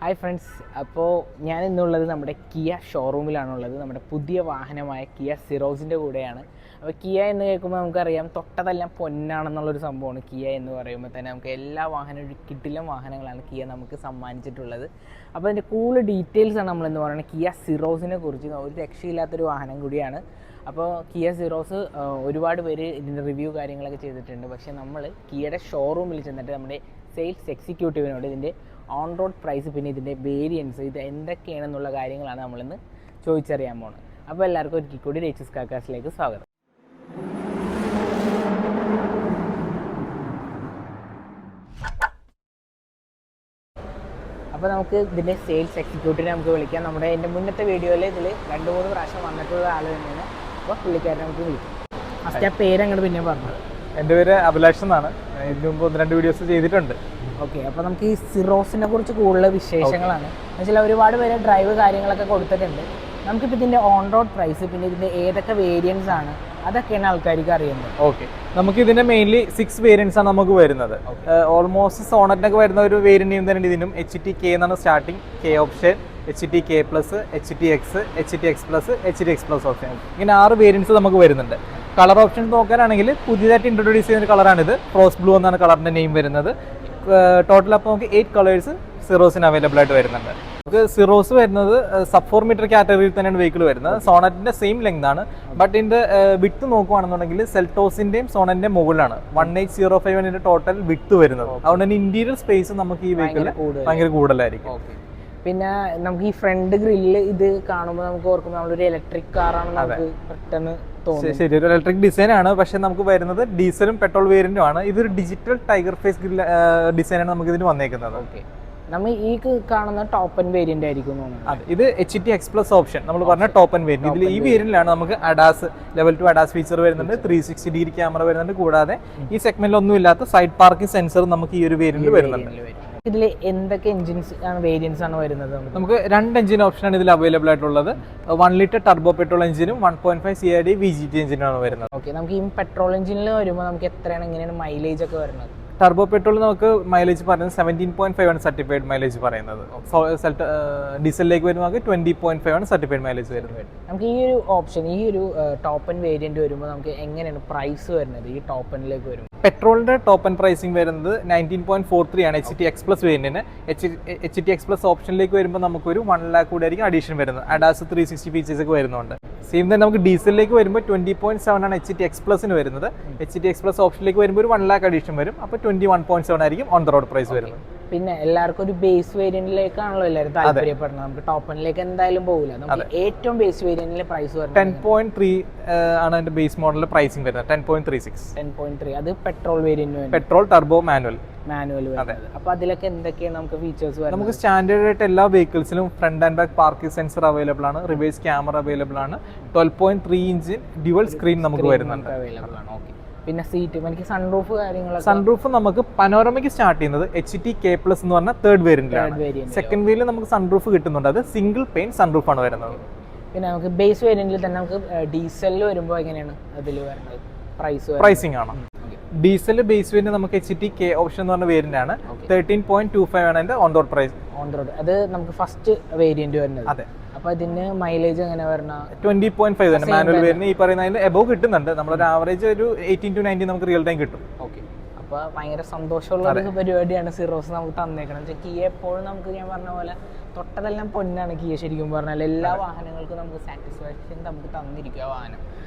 Hi friends, അപ്പോൾ ഞാൻ ഇന്നുള്ളത് നമ്മുടെ കിയ ഷോറൂമിലാണുള്ളത്. നമ്മുടെ പുതിയ വാഹനമായ കിയ സിറോസിൻ്റെ കൂടെയാണ്. അപ്പോൾ കിയ എന്ന് കേൾക്കുമ്പോൾ നമുക്കറിയാം തൊട്ടതെല്ലാം പൊന്നാണെന്നുള്ളൊരു സംഭവമാണ്. കിയ എന്ന് പറയുമ്പോൾ തന്നെ നമുക്ക് എല്ലാ വാഹനവും കിടിലൻ വാഹനങ്ങളാണ് കിയ നമുക്ക് സമ്മാനിച്ചിട്ടുള്ളത്. അപ്പോൾ അതിൻ്റെ കൂടുതൽ ഡീറ്റെയിൽസാണ് നമ്മളെന്ന് പറയുന്നത്. കിയ സിറോസിനെ കുറിച്ച് ഒരു രക്ഷയില്ലാത്തൊരു വാഹനം കൂടിയാണ്. അപ്പോൾ കിയ സിറോസ് ഒരുപാട് പേര് ഇതിൻ്റെ റിവ്യൂ കാര്യങ്ങളൊക്കെ ചെയ്തിട്ടുണ്ട്. പക്ഷേ നമ്മൾ കിയയുടെ ഷോറൂമിൽ ചെന്നിട്ട് നമ്മുടെ സെയിൽസ് എക്സിക്യൂട്ടീവിനോട് ഇതിൻ്റെ ഓൺ റോഡ് പ്രൈസ്, പിന്നെ ഇതിൻ്റെ വേരിയൻസ്, ഇത് എന്തൊക്കെയാണെന്നുള്ള കാര്യങ്ങളാണ് നമ്മളിന്ന് ചോദിച്ചറിയാൻ പോകുന്നത്. അപ്പോൾ എല്ലാവർക്കും ഒരിക്കൽ കൂടി രേച്ചസ് കാക്കാസിലേക്ക് സ്വാഗതം. അപ്പോൾ നമുക്ക് ഇതിൻ്റെ സെയിൽസ് എക്സിക്യൂട്ടീവിനെ നമുക്ക് വിളിക്കാം. നമ്മുടെ എൻ്റെ മുന്നത്തെ വീഡിയോയിൽ ഇതിൽ 2-3 പ്രാവശ്യം വന്നിട്ടുള്ള ആൾ തന്നെയാണ്. അപ്പോൾ പുള്ളിക്കാരനെ നമുക്ക് വിളിക്കാം. ഫസ്റ്റ് ആ പേര് അങ്ങോട്ട് പിന്നെ പറഞ്ഞു. എൻ്റെ പേര് അഭിലാഷ് എന്നാണ്. ഇതിനു മുമ്പ് 1-2 വീഡിയോസ് ചെയ്തിട്ടുണ്ട്. ഓക്കെ, അപ്പോൾ നമുക്ക് ഈ സിറോസിനെ കുറിച്ച് കൂടുതൽ വിശേഷങ്ങളാണ്. എന്നുവെച്ചാൽ ഒരുപാട് പേര് ഡ്രൈവ് കാര്യങ്ങളൊക്കെ കൊടുത്തിട്ടുണ്ട്. നമുക്കിപ്പോൾ ഇതിൻ്റെ ഓൺ റോഡ് പ്രൈസ്, പിന്നെ ഇതിൻ്റെ ഏതൊക്കെ വേരിയൻസ് ആണ്, അതൊക്കെയാണ് ആൾക്കാർക്ക് അറിയുന്നത്. ഓക്കെ, നമുക്ക് ഇതിൻ്റെ മെയിൻലി 6 വേരിയൻസ് ആണ് നമുക്ക് വരുന്നത്. ഓൾമോസ്റ്റ് സോണറ്റിനൊക്കെ വരുന്ന ഒരു വേരിയൻ്റ് തന്നെ ഇതിനും HTK എന്നാണ് starting. K option, HTK+, HTX, HTX+, HTX+ option, ഇങ്ങനെ 6 വേരിയൻസ് നമുക്ക് വരുന്നുണ്ട്. കളർ ഓപ്ഷൻസ് നോക്കാനാണെങ്കിൽ പുതിയതായിട്ട് ഇൻട്രൊഡ്യൂസ് ചെയ്യുന്ന കളറാണിത്. ക്രോസ് ബ്ലൂ എന്നാണ് കളറിൻ്റെ നെയിം വരുന്നത്. ടോട്ടൽ അപ്പോൾ നമുക്ക് 8 കളേഴ്സ് സിറോസിന് അവൈലബിൾ ആയിട്ട് വരുന്നുണ്ട്. നമുക്ക് സിറോസ് വരുന്നത് സബ് 4 മീറ്റർ കാറ്റഗറിയിൽ തന്നെയാണ് വെഹിക്കിൾ വരുന്നത്. സോണറ്റിന്റെ സെയിം ലെങ്ത് ആണ്. ബട്ട് ഇതിന്റെ വിഡ്ത്ത് നോക്കുകയാണെന്നുണ്ടെങ്കിൽ സെൽറ്റോസിന്റെയും സോണറ്റിന്റെയും മുകളിലാണ് 1805 ടോട്ടൽ വിഡ്ത്ത് വരുന്നത്. അതുകൊണ്ട് തന്നെ ഇന്റീരിയർ സ്പേസ് നമുക്ക് ഈ വെഹിക്കിളിൽ ഭയങ്കര കൂടുതലായിരിക്കും. പിന്നെ നമുക്ക് ഈ ഫ്രണ്ട് ഗ്രില്ല് ഇത് കാണുമ്പോൾ നമുക്ക് ഓർക്കുമ്പോൾ നമ്മളൊരു ഇലക്ട്രിക് കാറാണ് നമുക്ക് പെട്ടെന്ന് തോന്നുന്നത്. ശരി, ഒരു ഇലക്ട്രിക് ഡിസൈൻ ആണ്. പക്ഷെ നമുക്ക് വരുന്നത് ഡീസലും പെട്രോൾ വേരിയന്റും ആണ്. ഇതൊരു ഡിജിറ്റൽ ടൈഗർ ഫേസ് ഗ്രിൽ ഡിസൈനാണ് നമുക്ക് ഇതിന് വന്നേക്കുന്നത്. ഓക്കെ, നമ്മൾ ഈ കാണുന്ന ടോപ്പ് ആൻഡ് വേരിയന്റ് ആയിരിക്കും. അതെ, ഇത് HTX+ ഓപ്ഷൻ നമ്മൾ പറഞ്ഞ ടോപ്പ് ആൻഡ് വേരിയന്റ്. ഇതിൽ ഈ വേരിയന്റിലാണ് നമുക്ക് അഡാസ് ലെവൽ 2 അഡാസ് ഫീച്ചർ വരുന്നുണ്ട്. 360 ഡിഗ്രി ക്യാമറ വരുന്നുണ്ട്. കൂടാതെ ഈ സെഗ്മെന്റിൽ ഒന്നും ഇല്ലാത്ത സൈഡ് പാർക്കിംഗ് സെൻസർ നമുക്ക് ഈ ഒരു വേരിയന്റിൽ വരുന്നുണ്ട്. ഇതിൽ എന്തൊക്കെ എഞ്ചിൻസ് ആണ് വേരിയൻസ് ആണ് വരുന്നത്? നമുക്ക് 2 എഞ്ചിൻ ഓപ്ഷനാണ് ഇതിൽ അവൈലബിൾ ആയിട്ടുള്ളത്. 1 ലിറ്റർ ടർബോ പെട്രോൾ എഞ്ചിനും 1.5 CID VGT എഞ്ചിനാണ് വരുന്നത്. ഓക്കെ, നമുക്ക് ഈ പെട്രോൾ എഞ്ചിനിൽ വരുമ്പോൾ നമുക്ക് എത്രയാണ്, എങ്ങനെയാണ് മൈലേജ് ഒക്കെ വരുന്നത്? ടർബോ പെട്രോൾ നമുക്ക് മൈലേജ് പറയുന്നത് 17.5 ആണ് സർട്ടിഫൈഡ് മൈലേജ് പറയുന്നത്. ഡീസലിലേക്ക് വരുമ്പോൾ 20.5 ആണ് സർട്ടിഫൈഡ് മൈലേജ് വരുന്നത്. നമുക്ക് ഈ ഒരു ഓപ്ഷൻ, ഈ ഒരു ടോപ്പ് ആൻഡ് വേരിയന്റ് വരുമ്പോൾ നമുക്ക് എങ്ങനെയാണ് പ്രൈസ് വരുന്നത് ഈ ടോപ്പ് എൻഡിലേക്ക് വരുമ്പോൾ? പെട്രോളിന്റെ ടോപ്പ് ആൻഡ് പ്രൈസിംഗ് വരുന്നത് 19.43 ആണ് HTX+ വേരിയന്റിന്. HTX+ ഓപ്ഷനിലേക്ക് വരുമ്പോൾ നമുക്കൊരു 1 lakh കൂടി ആയിരിക്കും അഡീഷൻ വരുന്നത്. അഡാസ് 360 ഫീച്ചേഴ്സ് ഒക്കെ വരുന്നുണ്ട്. സെയിം തന്നെ നമുക്ക് ഡീസലിലേക്ക് വരുമ്പോൾ 20.7 ആണ് HTX+ന് വരുന്നത്. HTX+ ഓപ്ഷനിലേക്ക് വരുമ്പോൾ ഒരു 1 lakh അഡീഷൻ വരും. അപ്പോൾ 21.7 ആയിരിക്കും ഓൺ ദ റോഡ് പ്രൈസ് വരുന്നത്. പിന്നെ എല്ലാവർക്കും ഒരു ബേസ് വേരിയന്റിലേക്കാണല്ലോ എല്ലാവരും താല്പര്യപ്പെടുന്നത്. നമുക്ക് ടോപ്പ് എൻഡിലേക്ക് എന്തായാലും പോകില്ല. നമുക്ക് ഏറ്റവും ബേസ് വേരിയന്റിലെ പ്രൈസ് വരുന്നത് 10.3 ആണ് അതിന്റെ ബേസ് മോഡലിലെ പ്രൈസിംഗ് വരുന്നത്. 10.36. 10.3 അത് petrol variant, petrol turbo manual. അപ്പൊ അതിലൊക്കെ എന്തൊക്കെയാണ് നമുക്ക് ഫീച്ചേഴ്സ് വരുന്നത്? നമുക്ക് സ്റ്റാൻഡേർഡ് ആയിട്ട് എല്ലാ വെഹിക്കിൾസിലും front and back parking sensor available ആണ്. റിവേഴ്സ് ക്യാമറ അവൈലബിൾ ആണ്. 12.3 ഇഞ്ച് ഡ്യുവൽ സ്ക്രീൻ നമുക്ക് വരുന്നുണ്ട്. പിന്നെ സീറ്റ്, എനിക്ക് സൺറൂഫ് കാര്യങ്ങളൊക്കെ. സൺറൂഫ് നമുക്ക് പനോരമയ്ക്ക് സ്റ്റാർട്ട് ചെയ്യുന്നത് HTK+ എന്ന് പറഞ്ഞ 3rd വേരിയന്റിലാണ്. സെക്കൻഡ് വേരിയന്റിൽ നമുക്ക് സൺറൂഫ് കിട്ടുന്നുണ്ട്. അത് സിംഗിൾ പെയിൻ സൺറൂഫ് ആണ് വരുന്നത്. പിന്നെ നമുക്ക് ബേസ് വേരിയന്റിൽ തന്നെ നമുക്ക് ഡീസലിൽ വരുമ്പോൾ എങ്ങനെയാണ് അതിൽ വരുന്നത് പ്രൈസിംഗ് ആണ്? ഡീസൽ ബേസ് വേരിയന്റ് നമുക്ക് HTK ഓപ്ഷൻ എന്ന് പറഞ്ഞ വേരിയന്റ് ആണ്. 13.25 ആണ് അതിന്റെ on road price. On road അത് നമുക്ക് ഫസ്റ്റ് വേരിയന്റ് വരുന്നത്. അതെ. അപ്പൊ അതിന് മൈലേജ് എങ്ങനെ വരണ? 20.5 തന്നെ മാനുവൽ വേരിയന്റ്. ഈ പറയുന്നതിന് എബോവ് കിട്ടുന്നുണ്ട്. നമ്മളൊരു ആവറേജ് ഒരു 18 to 19 നമുക്ക് റിയൽ ടൈം കിട്ടും. ഓക്കെ, അപ്പൊ ഭയങ്കര സന്തോഷമുള്ള ഒരു പരിപാടിയാണ് സിറോസ് നമുക്ക് തന്നേക്കണം. കിയ എപ്പോഴും നമുക്ക്, ഞാൻ പറഞ്ഞ പോലെ തൊട്ടതെല്ലാം പൊന്നാണ് കിയ. ശരിക്കും പറഞ്ഞാൽ എല്ലാ വാഹനങ്ങൾക്കും നമുക്ക് സാറ്റിസ്ഫാക്ഷൻ നമുക്ക് തന്നിരിക്കുക വാഹനം.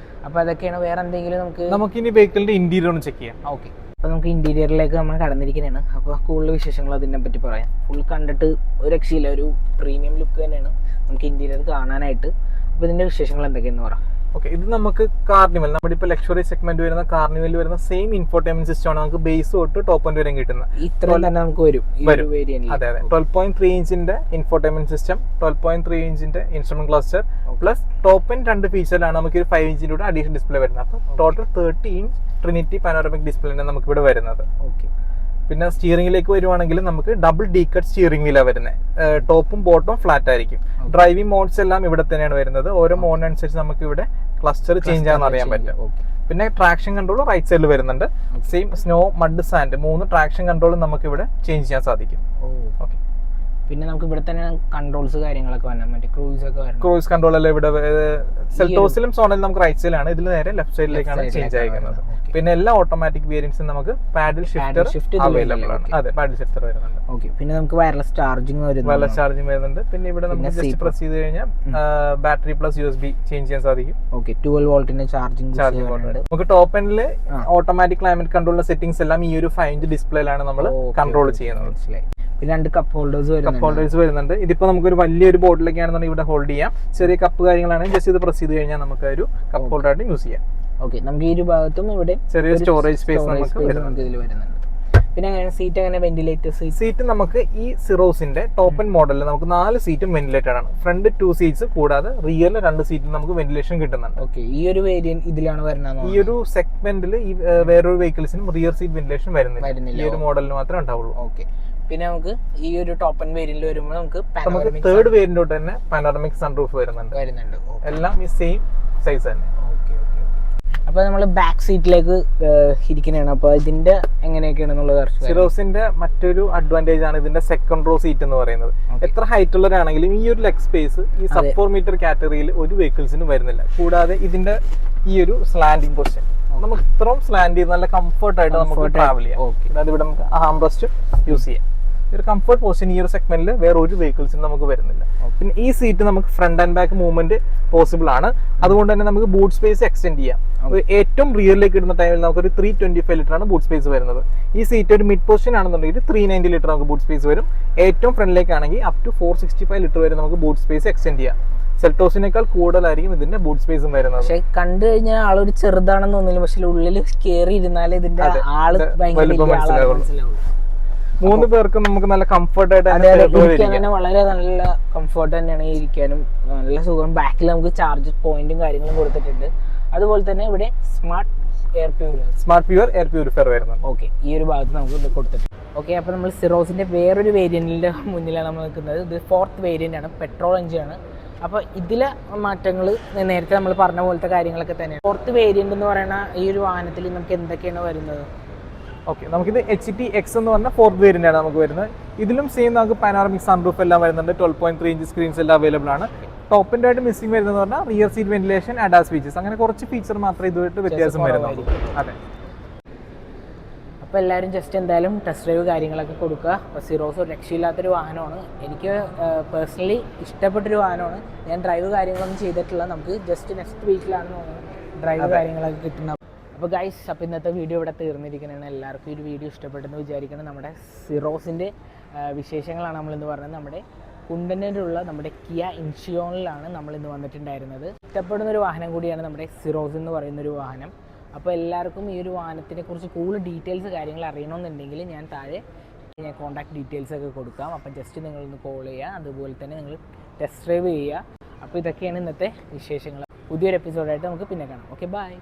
അപ്പൊ അതൊക്കെയാണ്. വേറെ എന്തെങ്കിലും നമുക്കിനി വെഹിക്കിളിന്റെ ഇന്റീരിയർ ഒന്ന് ചെക്ക് ചെയ്യാം. ഓക്കെ, അപ്പോൾ നമുക്ക് ഇന്റീരിയറിലേക്ക് നമ്മൾ കടന്നിരിക്കുന്നതാണ്. അപ്പോൾ കൂടുതൽ വിശേഷങ്ങൾ അതിനെ പറ്റി പറയാം. ഫുൾ കണ്ടിട്ട് ഒരു രക്ഷയില്ല, ഒരു പ്രീമിയം ലുക്ക് തന്നെയാണ് നമുക്ക് ഇന്റീരിയർ കാണാനായിട്ട്. അപ്പോൾ ഇതിന്റെ വിശേഷങ്ങൾ എന്തൊക്കെയാണെന്ന് പറയാം. ഓക്കെ, ഇത് നമുക്ക് കാർണിവൽ, നമ്മുടെ ഇപ്പോൾ ലക്ഷറി സെഗ്മെന്റ് വരുന്ന കാർണിവലിൽ വരുന്ന സെയിം ഇൻഫോർടൈൻമെന്റ് സിസ്റ്റം ആണ് നമുക്ക് ബേസ് തൊട്ട് ടോപ്പ് എൻഡ് വരെ കിട്ടുന്നത്. ഇത്രയും തന്നെ നമുക്ക് വരും. അതെ അതെ, 12.3 ഇഞ്ചിന്റെ ഇൻഫോർടൈൻമെന്റ് സിസ്റ്റം, 12.3 ഇഞ്ചിന്റെ instrument cluster plus top end 2 ഫീച്ചറിലാണ് നമുക്ക് ഒരു 5 ഇഞ്ചിന്റെ കൂടെ അഡീഷണൽ ഡിസ്പ്ലേ വരുന്നത്. അപ്പോൾ total 30 inch trinity panoramic display ആണ് നമുക്ക് ഇവിടെ വരുന്നത്. ഓക്കെ, പിന്നെ സ്റ്റിയറിംഗിലേക്ക് വരുവാണെങ്കിൽ നമുക്ക് ഡബിൾ ഡി കട്ട് സ്റ്റിയറിംഗ് വീലാണ് വരുന്നത്. ടോപ്പും ബോട്ടവും ഫ്ലാറ്റ് ആയിരിക്കും. ഡ്രൈവിംഗ് മോഡ്സ് എല്ലാം ഇവിടെ തന്നെയാണ് വരുന്നത്. ഓരോ മോഡിനനുസരിച്ച് നമുക്ക് ഇവിടെ ക്ലസ്റ്റർ ചേഞ്ച് ആണെന്ന് അറിയാൻ പറ്റും. പിന്നെ ട്രാക്ഷൻ കൺട്രോൾ റൈറ്റ് സൈഡിൽ വരുന്നുണ്ട്. Same snow, mud, sand 3 traction control നമുക്ക് ഇവിടെ ചേഞ്ച് ചെയ്യാൻ സാധിക്കും. ഓക്കെ, പിന്നെ നമുക്ക് ഇവിടെ തന്നെ കൺട്രോൾസ് കാര്യങ്ങളൊക്കെ വരണം, മറ്റേ ക്രൂയിസ് ഒക്കെ വരണം. ക്രൂയിസ് കൺട്രോൾ അല്ല ഇവിടെ സെൽറ്റോസിലും സോണലും നമുക്ക് റൈറ്റ് സൈഡിലാണ്, ഇതിൽ നേരെ ലെഫ്റ്റ് സൈഡിലേക്കാണ് ചേഞ്ച് ആയിരിക്കുന്നത്. പിന്നെ എല്ലാ ഓട്ടോമാറ്റിക് വേരിയന്റ്സും നമുക്ക് പാഡിൽ ഷിഫ്റ്റർ അവൈലബിൾ ആണ്. അതെ, പാഡിൽ ഷിഫ്റ്റർ വരുന്നുണ്ട്. ഓക്കെ, പിന്നെ നമുക്ക് വയർലെസ് ചാർജിങ് വയർലെസ് ചാർജിങ് വരുന്നുണ്ട്. പിന്നെ ഇവിടെ നമുക്ക് ജസ്റ്റ് പ്രസ് ചെയ്ത് കഴിഞ്ഞാൽ ബാറ്ററി പ്ലസ് USB ചേഞ്ച് ചെയ്യാൻ സാധിക്കും. ഓക്കെ, 12 വോൾട്ടിന്റെ ചാർജിങ്. നമുക്ക് ടോപ്പ് എൻഡില് ഓട്ടോമാറ്റിക് ക്ലൈമറ്റ് കൺട്രോളിന്റെ സെറ്റിംഗ്സ് എല്ലാം ഈ ഒരു 5 ഇഞ്ച് ഡിസ്പ്ലേയിലാണ് നമ്മൾ കൺട്രോൾ ചെയ്യുന്നത്. പിന്നെ 2 കപ്പ് ഹോൾഡേഴ്സ് വരുന്നുണ്ട്. ഇതിപ്പോ നമുക്ക് ഒരു വലിയൊരു ബോട്ടിലൊക്കെയാണെന്നുണ്ടെങ്കിൽ ഇവിടെ ഹോൾഡ് ചെയ്യാം. ചെറിയ കപ്പ് കാര്യങ്ങളാണെങ്കിൽ ജസ്റ്റ് ഇത് പ്രസ് ചെയ്ത് കഴിഞ്ഞാൽ നമുക്ക് ഒരു കപ്പ് ഹോൾഡർ ആയിട്ട് യൂസ് ചെയ്യാം. ഓക്കെ, നമുക്ക് ഈ ഒരു ഭാഗത്തും ഇവിടെ ചെറിയ സ്റ്റോറേജ് സ്പേസ് നമുക്ക് ഇതിൽ വരുന്നുണ്ട്. പിന്നെ സീറ്റ് അങ്ങനെ വെന്റിലേറ്റർ സീറ്റ് നമുക്ക് ഈ സിറോസിന്റെ ടോപ്പ് എൻഡ് മോഡലിൽ നമുക്ക് 4 സീറ്റും വെന്റിലേറ്റഡ് ആണ്. ഫ്രണ്ട് 2 സീറ്റ്സ് കൂടാതെ റിയറിൽ 2 സീറ്റും നമുക്ക് വെന്റിലേഷൻ കിട്ടുന്നുണ്ട്. ഓക്കെ, ഈ ഒരു വേരിയന്റ് ഇതിലാണ് വരുന്നത്. ഈ ഒരു സെഗ്മെന്റിൽ ഈ വേറൊരു വെഹിക്കിൾസിനും റിയർ സീറ്റ് വെന്റിലേഷൻ വരുന്നില്ല, ഈ ഒരു മോഡലിന് മാത്രമേ ഉണ്ടാവുള്ളൂ. ഓക്കെ, പിന്നെ നമുക്ക് ഈ ഒരു ടോപ്പ് എൻഡ് വേരിയന്റിൽ വരുമ്പോൾ നമുക്ക് തേർഡ് വേരിയന്റോട്ട് തന്നെ പാനോറമിക് സൺറൂഫ് വരുന്നുണ്ട്. എല്ലാം ഈ സെയിം സൈസ് തന്നെ. അപ്പോൾ നമ്മൾ ബാക്ക് സീറ്റിലേക്ക് ഇരിക്കുന്നതാണ്. അപ്പോൾ ഇതിന്റെ എങ്ങനെയൊക്കെയാണെന്നുള്ളത് സിറോസിന്റെ മറ്റൊരു അഡ്വാൻറ്റേജ് ആണ് ഇതിന്റെ സെക്കൻഡ് റോ സീറ്റ് എന്ന് പറയുന്നത്. എത്ര ഹൈറ്റ് ഉള്ളവരാണെങ്കിലും ഈ ഒരു ലെഗ് സ്പേസ് ഈ സബ് 4 മീറ്റർ കാറ്റഗറിയിൽ ഒരു വെഹിക്കിൾസിനും വരുന്നില്ല. കൂടാതെ ഇതിന്റെ ഈ ഒരു സ്ലാൻഡിങ് പൊസിഷൻ നമുക്ക് ഇത്രയും സ്ലാൻഡ് ചെയ്ത് നല്ല കംഫർട്ടായിട്ട് നമുക്ക് ട്രാവൽ ചെയ്യാം. അതായത് ഇവിടെ നമുക്ക് ആംറസ്റ്റ് യൂസ് ചെയ്യാം. ഒരു കംഫർട്ട് പൊസിഷൻ ഈ ഒരു സെഗ്മെന്റിൽ വേറെ ഒരു വെഹിക്കിൾസിനും നമുക്ക് വരുന്നില്ല. പിന്നെ ഈ സീറ്റ് നമുക്ക് front and back movement possible ആണ്. അതുകൊണ്ട് തന്നെ നമുക്ക് ബൂട്ട് സ്പേസ് എക്സ്റ്റെൻഡ് ചെയ്യാം. ഏറ്റവും റിയറിലേക്ക് ഇടുന്ന ടൈമിൽ നമുക്ക് ഒരു 325 ലിറ്റർ ആണ് ബൂട്ട് സ്പേസ് വരുന്നത്. ഈ സീറ്റ് ഒരു മിഡ് പൊസിഷൻ ആണെന്നുണ്ടെങ്കിൽ 390 ലിറ്റർ നമുക്ക് ബൂട്ട് സ്പേസ് വരും. ഏറ്റവും ഫ്രണ്ടിലേക്കാണെങ്കിൽ അപ് ടു 465 ലിറ്റർ വരെ നമുക്ക് ബൂട്ട് സ്പേസ് എക്സ്റ്റെൻഡ് ചെയ്യാം. സെൽറ്റോസിനേക്കാൾ കൂടുതലായിരിക്കും ഇതിന്റെ ബൂട്ട് സ്പേസും വരുന്നത്. പക്ഷെ കണ്ടു കഴിഞ്ഞാൽ ആളൊരു ചെറുതാണെന്ന് തോന്നില്ല, പക്ഷെ ഉള്ളിൽ കയറി ഇരുന്നാലേ ഇതിന്റെ ആള് മനസ്സിലാവുള്ളൂ. 3 പേർക്കും നമുക്ക് നല്ല കംഫർട്ടായിട്ട് വളരെ നല്ല കംഫർട്ട് തന്നെയാണ് ഇരിക്കാനും, നല്ല സുഖം. ബാക്കിൽ നമുക്ക് ചാർജ് പോയിന്റും കാര്യങ്ങളും കൊടുത്തിട്ടുണ്ട്. അതുപോലെ തന്നെ ഇവിടെ സ്മാർട്ട് പ്യൂർ എയർ പ്യൂരിഫയർ വരുന്നത്. ഓക്കെ, ഈ ഒരു ഭാഗത്ത് നമുക്ക് ഇത് കൊടുത്തിട്ടുണ്ട്. ഓക്കെ, അപ്പോൾ നമ്മൾ സിറോസിന്റെ വേറൊരു വേരിയന്റിന്റെ മുന്നിലാണ് നമ്മൾ നിൽക്കുന്നത്. ഇത് 4th വേരിയന്റ് ആണ്, പെട്രോൾ എഞ്ചിനാണ്. അപ്പോൾ ഇതിലെ മാറ്റങ്ങൾ നേരത്തെ നമ്മൾ പറഞ്ഞ പോലത്തെ കാര്യങ്ങളൊക്കെ തന്നെയാണ്. 4th വേരിയന്റ് എന്ന് പറയുന്ന ഈ ഒരു വാഹനത്തിൽ നമുക്ക് എന്തൊക്കെയാണ് വരുന്നത്? ഓക്കെ, നമുക്കിത് HTX എന്ന് പറഞ്ഞ 4th വേരിയന്റ് ആണ് നമുക്ക് വരുന്നത്. ഇതിലും സെയിം നമുക്ക് പാനോറമിക് സൺറൂഫ് എല്ലാം വരുന്നുണ്ട്. 12.3 ഇഞ്ച് സ്ക്രീൻസ് എല്ലാം അവൈലബിൾ ആണ്. ടോപ്പിൻ്റെ ആയിട്ട് മിസ്സിംഗ് വരുന്നത് പറഞ്ഞാൽ rear seat ventilation, ADAS features, അങ്ങനെ കുറച്ച് ഫീച്ചർ മാത്രമേ ഇതുമായിട്ട് വ്യത്യാസം വരുന്നുള്ളൂ. അതെ, അപ്പോൾ എല്ലാവരും ജസ്റ്റ് എന്തായാലും ടെസ്റ്റ് ഡ്രൈവ് കാര്യങ്ങളൊക്കെ കൊടുക്കുക. അപ്പോൾ സിറോസ് ഒരു രക്ഷയില്ലാത്തൊരു വാഹനമാണ്. എനിക്ക് പേഴ്സണലി ഇഷ്ടപ്പെട്ടൊരു വാഹനമാണ്. ഞാൻ ഡ്രൈവ് കാര്യങ്ങളൊന്നും ചെയ്തിട്ടില്ല. നമുക്ക് ജസ്റ്റ് നെക്സ്റ്റ് വീക്കിലാണ് ഡ്രൈവ് കാര്യങ്ങളൊക്കെ കിട്ടുന്നത്. അപ്പോൾ ഗൈസ്, അപ്പോൾ ഇന്നത്തെ വീഡിയോ ഇവിടെ തീർന്നിരിക്കുന്നതാണ്. എല്ലാവർക്കും ഈ ഒരു വീഡിയോ ഇഷ്ടപ്പെട്ടെന്ന് വിചാരിക്കണം. നമ്മുടെ സിറോസിൻ്റെ വിശേഷങ്ങളാണ് നമ്മളിന്ന് പറഞ്ഞത്. നമ്മുടെ കുണ്ടന്നൂരിലുള്ള നമ്മുടെ കിയ ഇൻഷിയോണിലാണ് നമ്മളിന്ന് വന്നിട്ടുണ്ടായിരുന്നത്. ഇഷ്ടപ്പെടുന്നൊരു വാഹനം കൂടിയാണ് നമ്മുടെ സിറോസ് എന്ന് പറയുന്നൊരു വാഹനം. അപ്പോൾ എല്ലാവർക്കും ഈ ഒരു വാഹനത്തിനെ കുറിച്ച് കൂടുതൽ ഡീറ്റെയിൽസ് കാര്യങ്ങൾ അറിയണമെന്നുണ്ടെങ്കിൽ ഞാൻ താഴെ കോൺടാക്ട് ഡീറ്റെയിൽസ് ഒക്കെ കൊടുക്കാം. അപ്പോൾ ജസ്റ്റ് നിങ്ങളൊന്ന് കോൾ ചെയ്യുക, അതുപോലെ തന്നെ നിങ്ങൾ ടെസ്റ്റ് ഡ്രൈവ് ചെയ്യുക. അപ്പോൾ ഇതൊക്കെയാണ് ഇന്നത്തെ വിശേഷങ്ങൾ. പുതിയൊരു എപ്പിസോഡായിട്ട് നമുക്ക് പിന്നെ കാണാം. Okay, by.